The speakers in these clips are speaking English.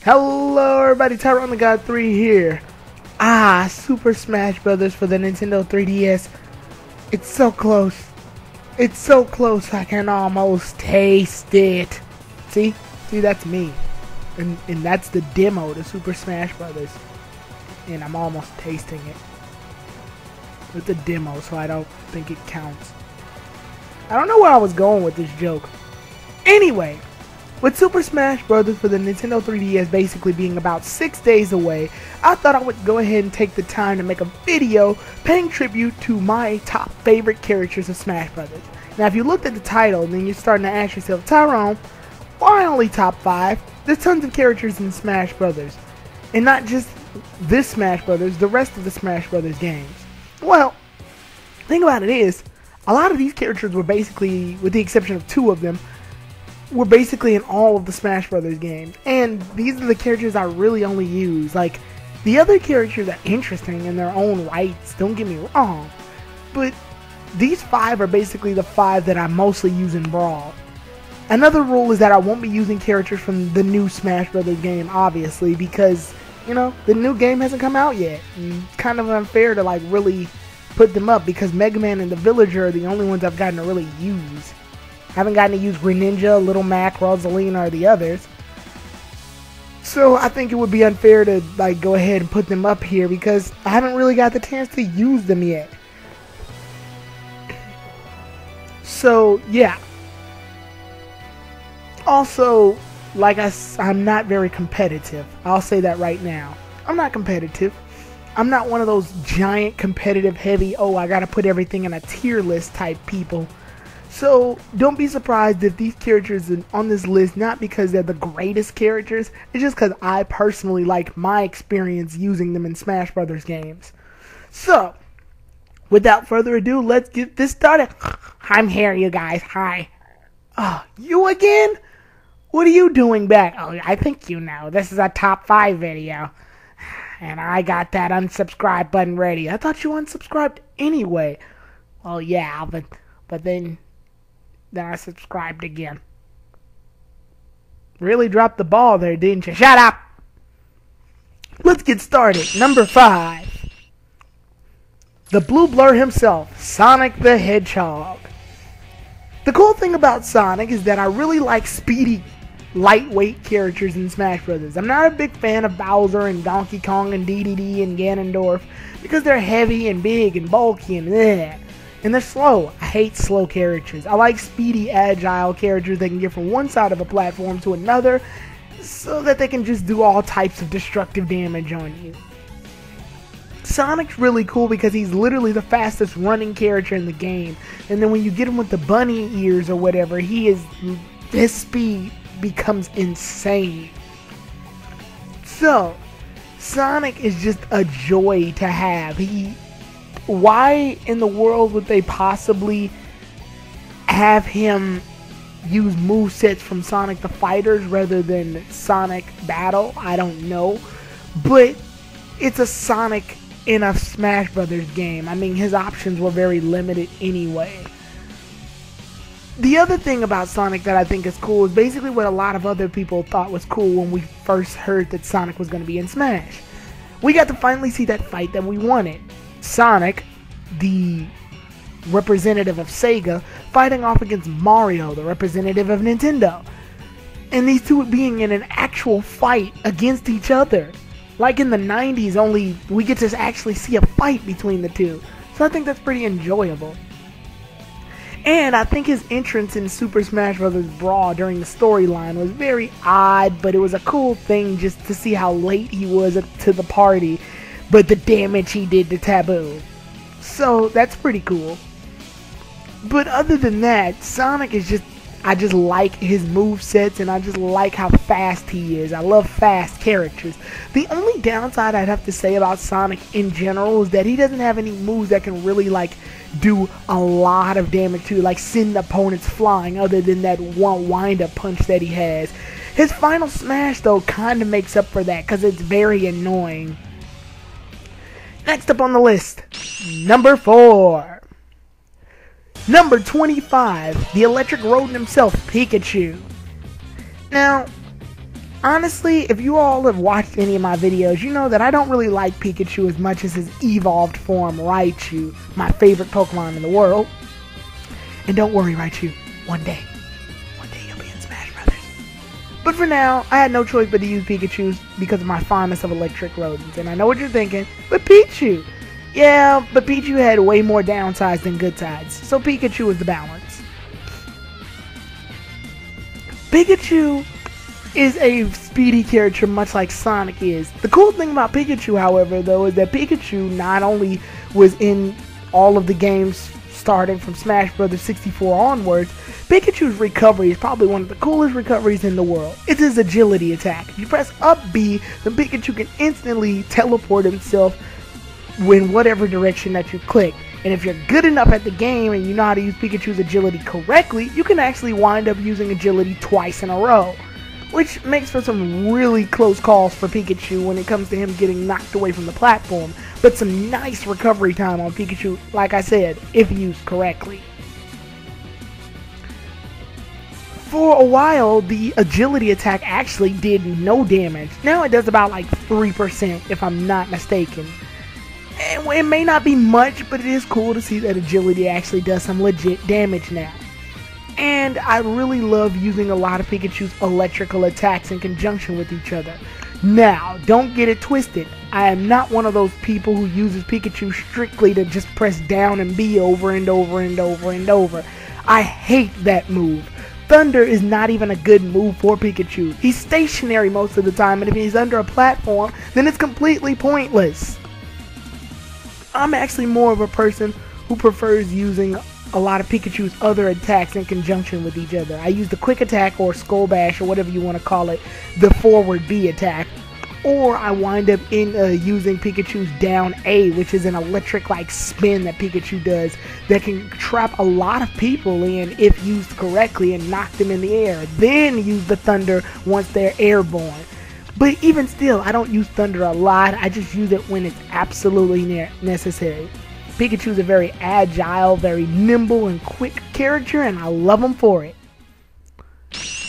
Hello everybody, Tyrone the God 3 here. Super Smash Brothers for the Nintendo 3DS. It's so close. It's so close I can almost taste it. See, that's me. And that's the demo to Super Smash Brothers. And I'm almost tasting it. It's a demo, so I don't think it counts. I don't know where I was going with this joke. Anyway, with Super Smash Bros. For the Nintendo 3DS basically being about 6 days away, I thought I would go ahead and take the time to make a video paying tribute to my top favorite characters of Smash Bros. Now if you looked at the title, then you're starting to ask yourself, Tyrone, why only top 5? There's tons of characters in Smash Bros. And not just this Smash Bros., the rest of the Smash Bros. Games. Well, the thing about it is, a lot of these characters were basically, with the exception of 2 of them, were basically in all of the Smash Brothers games, and these are the characters I really only use. Like, the other characters are interesting in their own rights, don't get me wrong, but these 5 are basically the 5 that I mostly use in Brawl. Another rule is that I won't be using characters from the new Smash Brothers game, obviously, because, you know, the new game hasn't come out yet, and it's kind of unfair to, like, really put them up, because Mega Man and the Villager are the only ones I've gotten to really use. Haven't gotten to use Greninja, Little Mac, Rosalina, or the others. So I think it would be unfair to like go ahead and put them up here because I haven't really got the chance to use them yet. So yeah. Also, like I'm not very competitive. I'll say that right now. I'm not competitive. I'm not one of those giant competitive heavy, oh I gotta put everything in a tier list type people. So, don't be surprised if these characters are on this list not because they're the greatest characters, it's just because I personally like my experience using them in Smash Brothers games. So, without further ado, let's get this started. I'm here, you guys. Hi. Oh, you again? What are you doing back? Oh, I think you know. This is a top 5 video. And I got that unsubscribe button ready. I thought you unsubscribed anyway. Well, yeah, but then I subscribed again. Really dropped the ball there, didn't you? Shut up! Let's get started. Number 5. The Blue Blur himself, Sonic the Hedgehog. The cool thing about Sonic is that I really like speedy, lightweight characters in Smash Bros. I'm not a big fan of Bowser and Donkey Kong and DDD and Ganondorf because they're heavy and big and bulky and bleh. And they're slow. I hate slow characters. I like speedy, agile characters that can get from one side of a platform to another so that they can just do all types of destructive damage on you. Sonic's really cool because he's literally the fastest running character in the game. And then when you get him with the bunny ears or whatever, his speed becomes insane. So, Sonic is just a joy to have. Why in the world would they possibly have him use movesets from Sonic the Fighters rather than Sonic Battle? I don't know. But it's a Sonic in a Smash Brothers game. I mean, his options were very limited anyway. The other thing about Sonic that I think is cool is basically what a lot of other people thought was cool when we first heard that Sonic was going to be in Smash. We got to finally see that fight that we wanted. Sonic, the representative of Sega, fighting off against Mario, the representative of Nintendo. And these two being in an actual fight against each other. Like in the 90s, only we get to actually see a fight between the two. So I think that's pretty enjoyable. And I think his entrance in Super Smash Bros. Brawl during the storyline was very odd, but it was a cool thing just to see how late he was to the party. But the damage he did to Taboo. So, that's pretty cool. But other than that, Sonic is just, I just like his movesets and I just like how fast he is. I love fast characters. The only downside I'd have to say about Sonic in general is that he doesn't have any moves that can really like do a lot of damage to, like send opponents flying, other than that one wind-up punch that he has. His final smash though kind of makes up for that because it's very annoying. Next up on the list, number 4. Number 25, the Electric Rodent himself, Pikachu. Now, Honestly, if you all have watched any of my videos, you know that I don't really like Pikachu as much as his evolved form, Raichu, my favorite Pokemon in the world. And don't worry, Raichu, one day you'll be in Smash Brothers. But for now, I had no choice but to use Pikachu because of my fondness of electric rodents. And I know what you're thinking, but Pichu! Yeah, but Pichu had way more downsides than good sides, so Pikachu is the balance. Pikachu is a speedy character much like Sonic is. The cool thing about Pikachu, however, though, is that Pikachu not only was in all of the games starting from Smash Bros. 64 onwards, Pikachu's recovery is probably one of the coolest recoveries in the world. It's his agility attack. If you press up B, then Pikachu can instantly teleport himself in whatever direction that you click. And if you're good enough at the game and you know how to use Pikachu's agility correctly, you can actually wind up using agility twice in a row, which makes for some really close calls for Pikachu when it comes to him getting knocked away from the platform, but some nice recovery time on Pikachu, like I said, if used correctly. For a while, the agility attack actually did no damage. Now it does about like 3% if I'm not mistaken. And it may not be much, but it is cool to see that agility actually does some legit damage now. And I really love using a lot of Pikachu's electrical attacks in conjunction with each other. Now, don't get it twisted. I am not one of those people who uses Pikachu strictly to just press down and B over and over and over and over. I hate that move. Thunder is not even a good move for Pikachu. He's stationary most of the time, and if he's under a platform, then it's completely pointless. I'm actually more of a person who prefers using a lot of Pikachu's other attacks in conjunction with each other. I use the quick attack or skull bash or whatever you want to call it, the forward B attack, or I wind up using Pikachu's down A, which is an electric like spin that Pikachu does that can trap a lot of people in if used correctly and knock them in the air. Then use the thunder once they're airborne. But even still, I don't use thunder a lot. I just use it when it's absolutely necessary. Pikachu's a very agile, very nimble, and quick character, and I love him for it.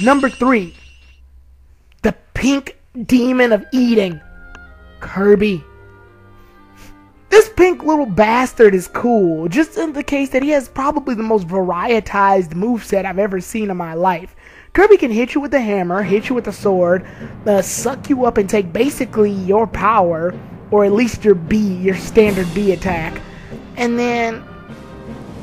Number 3. The pink demon of eating. Kirby. This pink little bastard is cool, just in the case that he has probably the most varietized moveset I've ever seen in my life. Kirby can hit you with the hammer, hit you with the sword, suck you up and take basically your power, or at least your B, your standard B attack. And then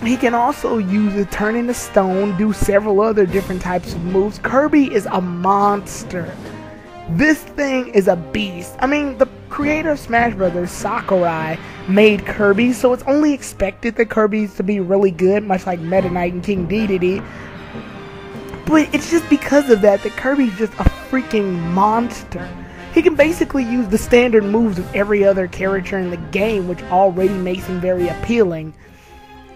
he can also use it, turn into stone, do several other different types of moves. Kirby is a monster. This thing is a beast. I mean, the creator of Smash Brothers, Sakurai, made Kirby, so it's only expected that Kirby's to be really good, much like Meta Knight and King Dedede. But it's just because of that Kirby's just a freaking monster. He can basically use the standard moves of every other character in the game, which already makes him very appealing.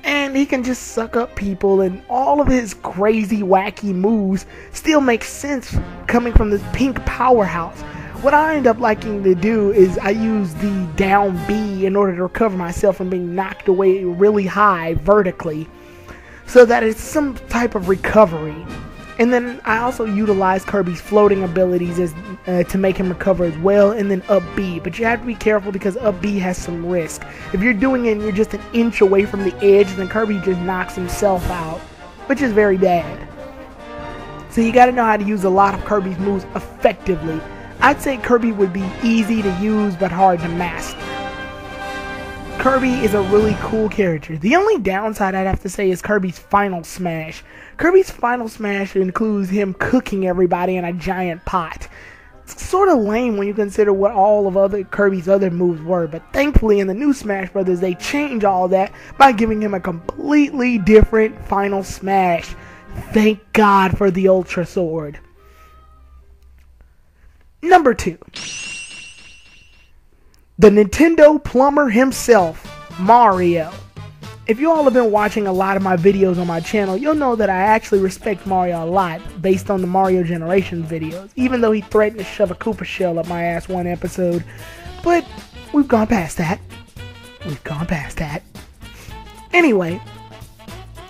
And he can just suck up people, and all of his crazy, wacky moves still make sense coming from this pink powerhouse. What I end up liking to do is I use the down B in order to recover myself from being knocked away really high vertically, so that it's some type of recovery. And then I also utilize Kirby's floating abilities to make him recover as well, and then up B. But you have to be careful because up B has some risk. If you're doing it and you're just an inch away from the edge, then Kirby just knocks himself out, which is very bad. So you gotta know how to use a lot of Kirby's moves effectively. I'd say Kirby would be easy to use but hard to master. Kirby is a really cool character. The only downside I'd have to say is Kirby's final smash. Kirby's final smash includes him cooking everybody in a giant pot. It's sort of lame when you consider what all of Kirby's other moves were, but thankfully in the new Smash Brothers they change all that by giving him a completely different final smash. Thank God for the Ultra Sword. Number 2. The Nintendo plumber himself, Mario. If you all have been watching a lot of my videos on my channel, you'll know that I actually respect Mario a lot based on the Mario Generations videos, even though he threatened to shove a Koopa shell up my ass one episode. But we've gone past that. Anyway,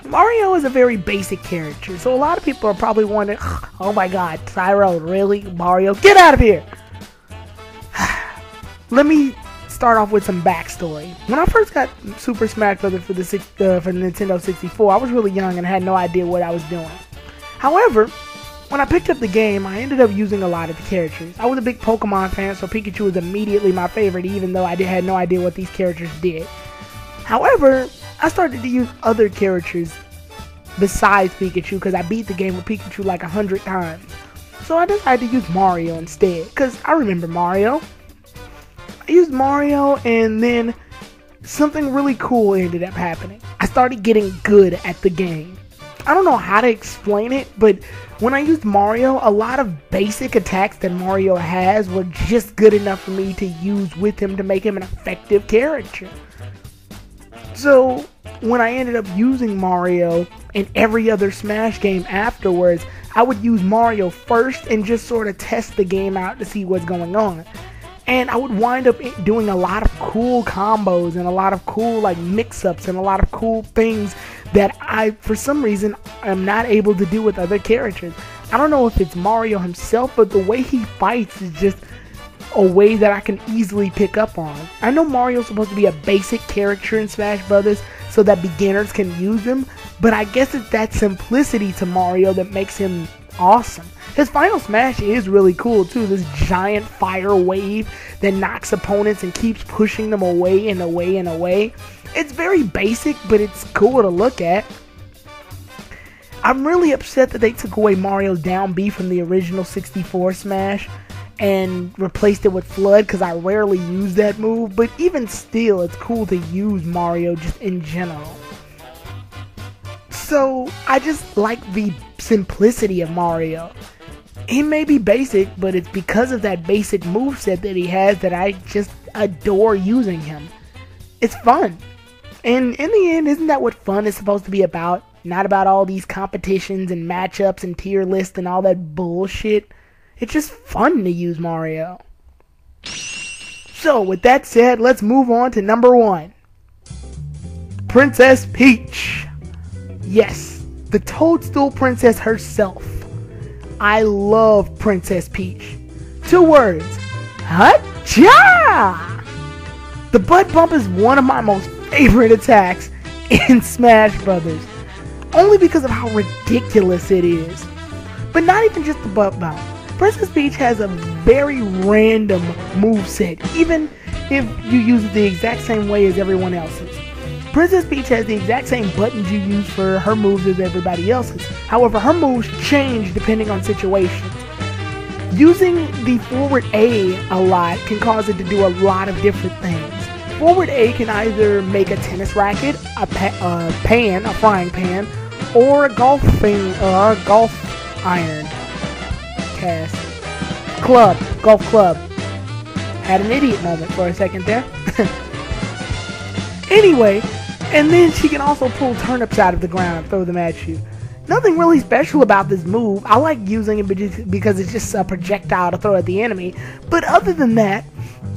Mario is a very basic character, so a lot of people are probably wondering, oh my god, Tyrone, really? Mario? Get out of here! Let me start off with some backstory. When I first got Super Smash Bros. For the Nintendo 64, I was really young and had no idea what I was doing. However, when I picked up the game, I ended up using a lot of the characters. I was a big Pokemon fan, so Pikachu was immediately my favorite, even though I had no idea what these characters did. However, I started to use other characters besides Pikachu because I beat the game with Pikachu like 100 times. So I decided to use Mario instead, because I remember Mario. I used Mario, and then something really cool ended up happening. I started getting good at the game. I don't know how to explain it, but when I used Mario, a lot of basic attacks that Mario has were just good enough for me to use with him to make him an effective character. So when I ended up using Mario in every other Smash game afterwards, I would use Mario first and just sort of test the game out to see what's going on. And I would wind up doing a lot of cool combos and a lot of cool like mix-ups and a lot of cool things that I, for some reason, am not able to do with other characters. I don't know if it's Mario himself, but the way he fights is just a way that I can easily pick up on. I know Mario's supposed to be a basic character in Smash Brothers so that beginners can use him, but I guess it's that simplicity to Mario that makes him awesome. His final smash is really cool too, this giant fire wave that knocks opponents and keeps pushing them away and away and away. It's very basic, but it's cool to look at. I'm really upset that they took away Mario's down B from the original 64 Smash and replaced it with Flood, because I rarely use that move, but even still, it's cool to use Mario just in general. So, I just like the simplicity of Mario. He may be basic, but it's because of that basic moveset that he has that I just adore using him. It's fun. And in the end, isn't that what fun is supposed to be about? Not about all these competitions and matchups and tier lists and all that bullshit. It's just fun to use Mario. So, with that said, let's move on to number 1. Princess Peach. Yes, the Toadstool Princess herself. I love Princess Peach. 2 words. Hacha! The butt bump is one of my most favorite attacks in Smash Brothers. Only because of how ridiculous it is. But not even just the butt bump. Princess Peach has a very random moveset, even if you use it the exact same way as everyone else's. Princess Peach has the exact same buttons you use for her moves as everybody else's. However, her moves change depending on situations. Using the forward A a lot can cause it to do a lot of different things. Forward A can either make a tennis racket, a frying pan, or a golf iron cast. Golf club. Had an idiot moment for a second there. Anyway, and then she can also pull turnips out of the ground and throw them at you. Nothing really special about this move. I like using it because it's just a projectile to throw at the enemy. But other than that,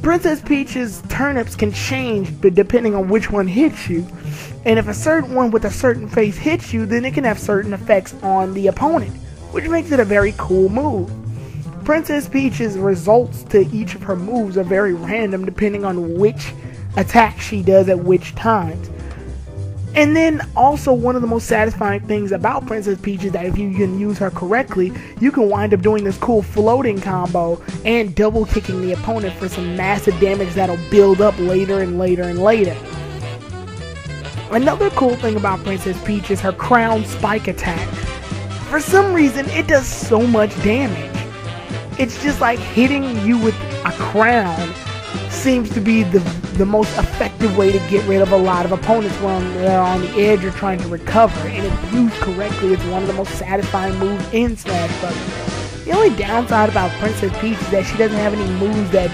Princess Peach's turnips can change depending on which one hits you. And if a certain one with a certain face hits you, then it can have certain effects on the opponent, which makes it a very cool move. Princess Peach's results to each of her moves are very random depending on which attack she does at which times. And then also one of the most satisfying things about Princess Peach is that if you can use her correctly, you can wind up doing this cool floating combo and double kicking the opponent for some massive damage that'll build up later and later and later. Another cool thing about Princess Peach is her crown spike attack. For some reason, it does so much damage. It's just like hitting you with a crown seems to be the most effective way to get rid of a lot of opponents when they're on the edge or trying to recover. And if used correctly, it's one of the most satisfying moves in Smash Bros. The only downside about Princess Peach is that she doesn't have any moves that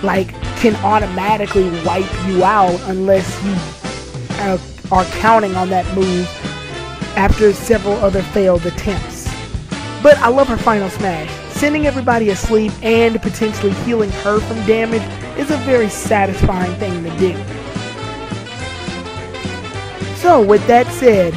like can automatically wipe you out unless you are counting on that move after several other failed attempts. But I love her final smash. Sending everybody asleep and potentially healing her from damage is a very satisfying thing to do. So with that said,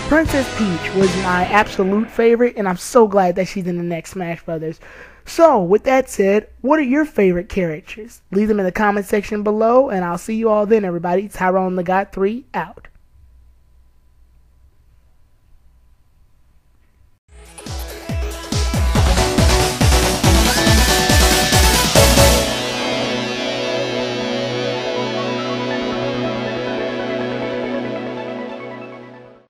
Princess Peach was my absolute favorite, and I'm so glad that she's in the next Smash Brothers. So, with that said, what are your favorite characters? Leave them in the comment section below, and I'll see you all then, everybody. Tyrone the God 3 out.